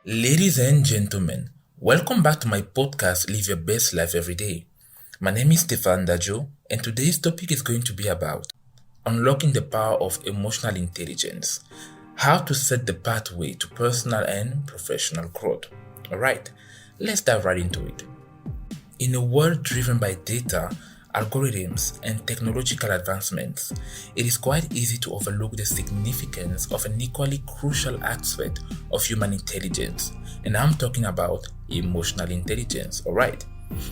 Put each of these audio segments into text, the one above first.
Ladies and gentlemen, welcome back to my podcast, Live Your Best Life Every Day. My name is Stefan Dajo, and today's topic is going to be about unlocking the power of emotional intelligence, how to set the pathway to personal and professional growth. Alright, let's dive right into it. In a world driven by data, algorithms, and technological advancements, it is quite easy to overlook the significance of an equally crucial aspect of human intelligence, and I'm talking about emotional intelligence, alright?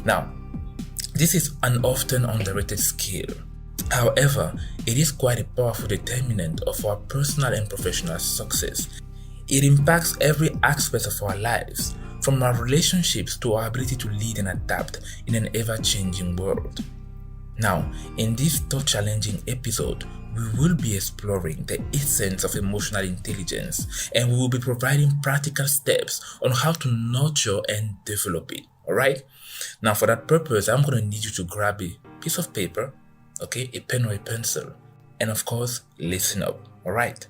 Now, this is an often underrated skill. However, it is quite a powerful determinant of our personal and professional success. It impacts every aspect of our lives, from our relationships to our ability to lead and adapt in an ever-changing world. Now, in this challenging episode, we will be exploring the essence of emotional intelligence, and we will be providing practical steps on how to nurture and develop it. Alright? Now, for that purpose, I'm going to need you to grab a piece of paper, a pen or a pencil, and of course, listen up. Alright?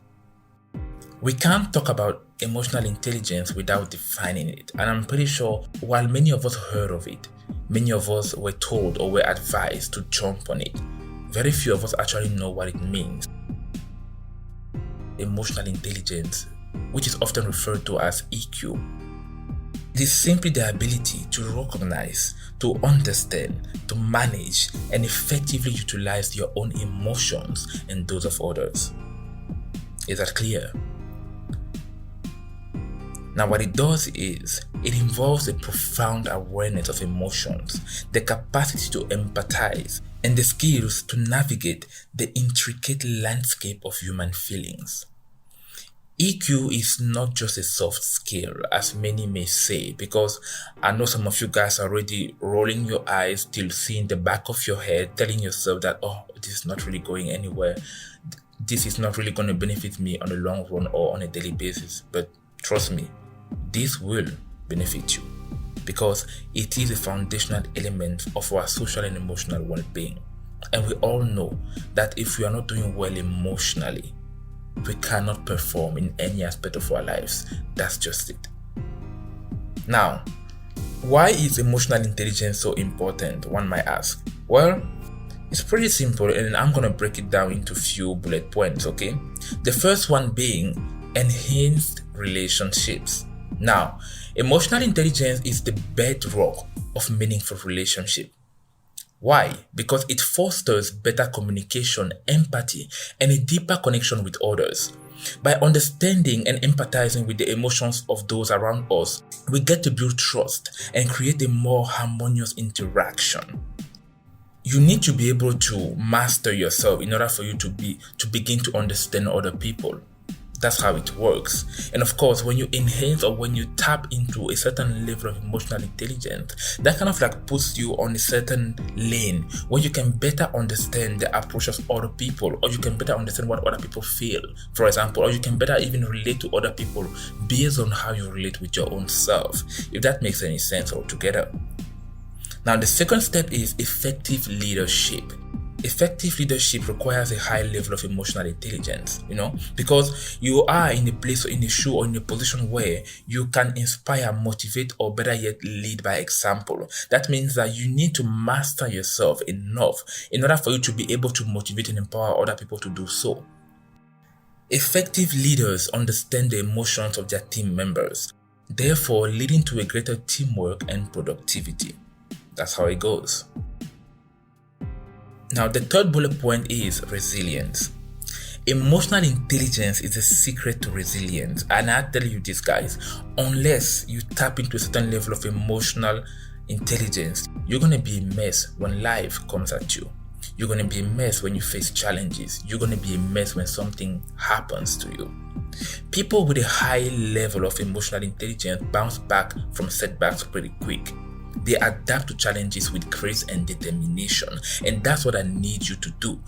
We can't talk about emotional intelligence without defining it, and I'm pretty sure while many of us heard of it, many of us were told or were advised to jump on it, very few of us actually know what it means. Emotional intelligence, which is often referred to as EQ, it is simply the ability to recognize, to understand, to manage, and effectively utilize your own emotions and those of others. Is that clear? Now, what it does is, it involves a profound awareness of emotions, the capacity to empathize, and the skills to navigate the intricate landscape of human feelings. EQ is not just a soft skill, as many may say, because I know some of you guys are already rolling your eyes till seeing the back of your head, telling yourself that, this is not really going anywhere. This is not really going to benefit me on the long run or on a daily basis. But trust me, this will benefit you because it is a foundational element of our social and emotional well-being. And we all know that if we are not doing well emotionally, we cannot perform in any aspect of our lives. That's just it. Now, why is emotional intelligence so important, one might ask? Well, it's pretty simple, and I'm going to break it down into a few bullet points, okay? The first one being enhanced relationships. Now, emotional intelligence is the bedrock of meaningful relationship. Why? Because it fosters better communication, empathy, and a deeper connection with others. By understanding and empathizing with the emotions of those around us, we get to build trust and create a more harmonious interaction. You need to be able to master yourself in order for you to begin to understand other people. That's how it works. And of course, when you enhance or when you tap into a certain level of emotional intelligence, that kind of puts you on a certain lane where you can better understand the approaches of other people, or you can better understand what other people feel, for example, or you can better even relate to other people based on how you relate with your own self, if that makes any sense altogether. Now, the second step is effective leadership. Effective leadership requires a high level of emotional intelligence, because you are in a place or in a shoe or in a position where you can inspire, motivate, or better yet, lead by example. That means that you need to master yourself enough in order for you to be able to motivate and empower other people to do so. Effective leaders understand the emotions of their team members, therefore leading to a greater teamwork and productivity. That's how it goes. Now, the third bullet point is resilience. Emotional intelligence is the secret to resilience. And I tell you this, guys, unless you tap into a certain level of emotional intelligence, you're going to be a mess when life comes at you. You're going to be a mess when you face challenges. You're going to be a mess when something happens to you. People with a high level of emotional intelligence bounce back from setbacks pretty quick. They adapt to challenges with grace and determination, and that's what I need you to do,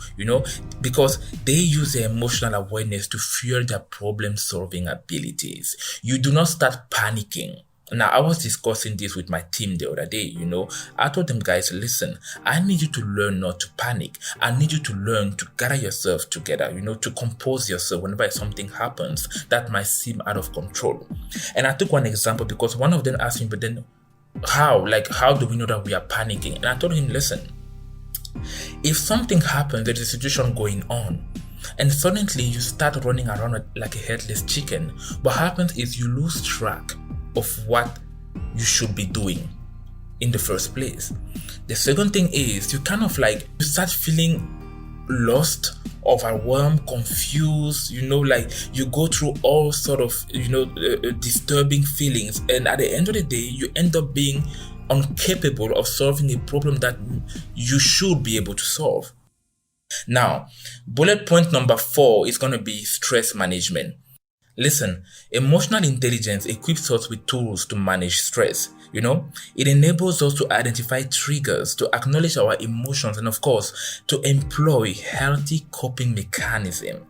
because they use their emotional awareness to fuel their problem-solving abilities. You do not start panicking Now, I was discussing this with my team the other day. I told them, guys, listen, I need you to learn not to panic. I need you to learn to gather yourself together, to compose yourself whenever something happens that might seem out of control. And I took one example because one of them asked me, but then how? Like, how do we know that we are panicking? And I told him, listen, if something happens, there's a situation going on, and suddenly you start running around like a headless chicken, what happens is you lose track of what you should be doing in the first place. The second thing is you you start feeling lost, overwhelmed, confused, like you go through all sort of, disturbing feelings, and at the end of the day, you end up being incapable of solving a problem that you should be able to solve. Now, bullet point number 4 is going to be stress management. Listen, emotional intelligence equips us with tools to manage stress. It enables us to identify triggers, to acknowledge our emotions, and of course, to employ healthy coping mechanisms,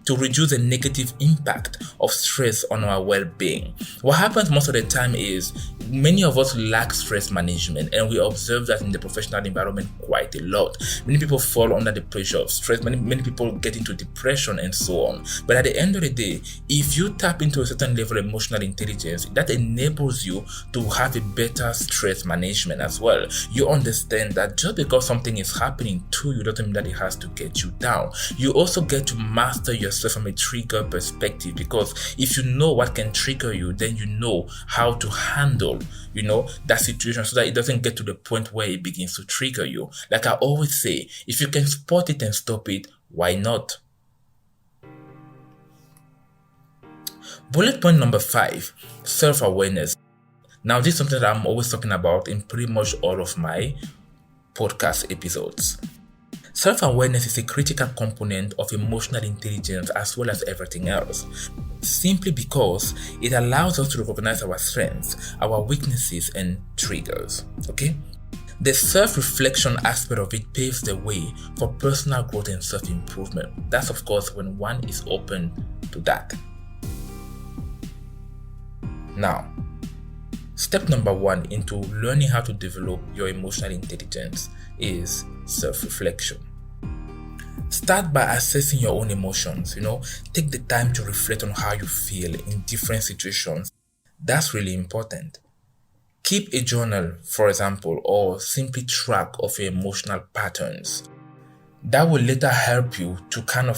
to reduce the negative impact of stress on our well-being. What happens most of the time is many of us lack stress management, and we observe that in the professional environment quite a lot. Many people fall under the pressure of stress. Many people get into depression and so on. But at the end of the day, if you tap into a certain level of emotional intelligence, that enables you to have a better stress management as well. You understand that just because something is happening to you doesn't mean that it has to get you down. You also get to master yourself from a trigger perspective, because if you know what can trigger you, then you know how to handle that situation so that it doesn't get to the point where it begins to trigger you. Like I always say, if you can spot it and stop it, why not? Bullet point number 5, self-awareness. Now, this is something that I'm always talking about in pretty much all of my podcast episodes. Self-awareness is a critical component of emotional intelligence as well as everything else, simply because it allows us to recognize our strengths, our weaknesses, and triggers. The self-reflection aspect of it paves the way for personal growth and self-improvement. That's, of course, when one is open to that. Now, step number 1 into learning how to develop your emotional intelligence is self-reflection. Start by assessing your own emotions. Take the time to reflect on how you feel in different situations. That's really important. Keep a journal, for example, or simply track of your emotional patterns. That will later help you to kind of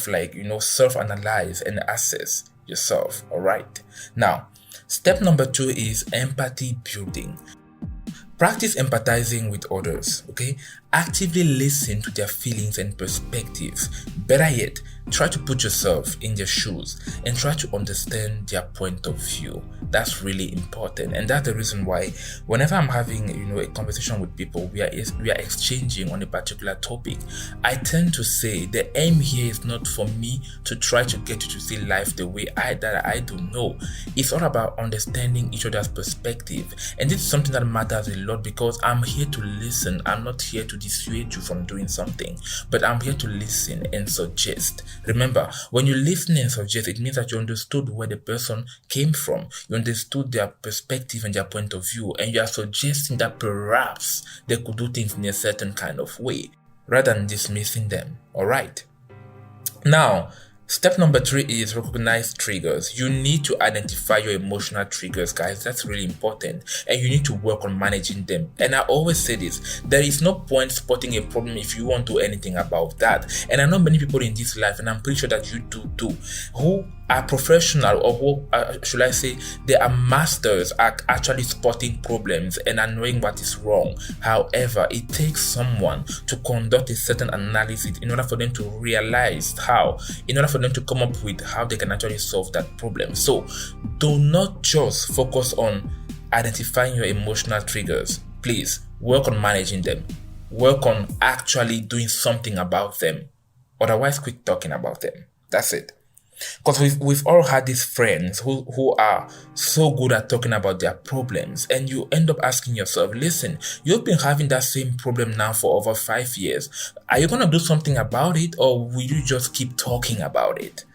self-analyze and assess yourself. All right. Now, step number 2 is empathy building. Practice empathizing with others, Actively listen to their feelings and perspectives. Better yet, try to put yourself in their shoes and try to understand their point of view. That's really important, and that's the reason why whenever I'm having a conversation with people, we are exchanging on a particular topic, I tend to say the aim here is not for me to try to get you to see life the way I do. No, it's all about understanding each other's perspective, and this is something that matters a lot because I'm here to listen. I'm not here to dissuade you from doing something, but I'm here to listen and suggest. Remember, when you listen and suggest, it means that you understood where the person came from. You understood their perspective and their point of view, and you are suggesting that perhaps they could do things in a certain kind of way, rather than dismissing them. Alright. Now, step number 3 is recognize triggers. You need to identify your emotional triggers, guys. That's really important. And you need to work on managing them. And I always say this, there is no point spotting a problem if you won't do anything about that. And I know many people in this life, and I'm pretty sure that you do too, who are professional, or who should I say, they are masters at actually spotting problems and are knowing what is wrong. However, it takes someone to conduct a certain analysis in order for them to realize in order for them to come up with how they can actually solve that problem. So do not just focus on identifying your emotional triggers. Please work on managing them. Work on actually doing something about them. Otherwise, quit talking about them. That's it. Because we've all had these friends who are so good at talking about their problems, and you end up asking yourself, listen, you've been having that same problem now for over 5 years. Are you going to do something about it, or will you just keep talking about it?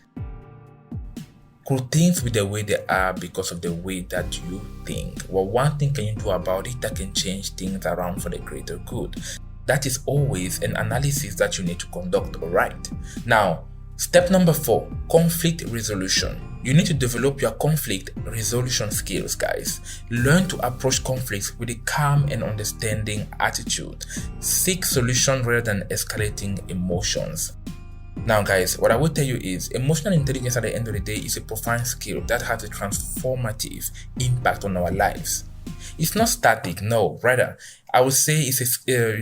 Could things be the way they are because of the way that you think? Well, one thing can you do about it that can change things around for the greater good? That is always an analysis that you need to conduct, alright? Now, step number 4, conflict resolution. You need to develop your conflict resolution skills, guys. Learn to approach conflicts with a calm and understanding attitude. Seek solutions rather than escalating emotions. Now, guys, what I will tell you is emotional intelligence at the end of the day is a profound skill that has a transformative impact on our lives. It's not static, no. Rather, I would say it's a skill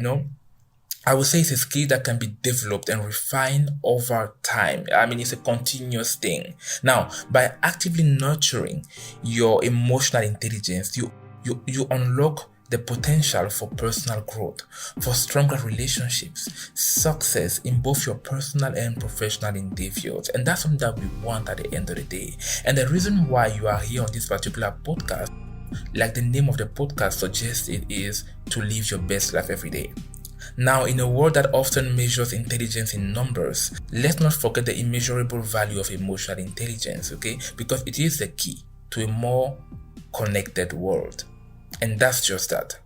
that can be developed and refined over time. I mean, it's a continuous thing. Now, by actively nurturing your emotional intelligence, you unlock the potential for personal growth, for stronger relationships, success in both your personal and professional endeavors. And that's something that we want at the end of the day. And the reason why you are here on this particular podcast, like the name of the podcast suggests, it is to live your best life every day. Now, in a world that often measures intelligence in numbers, let's not forget the immeasurable value of emotional intelligence, okay? Because it is the key to a more connected world. And that's just that.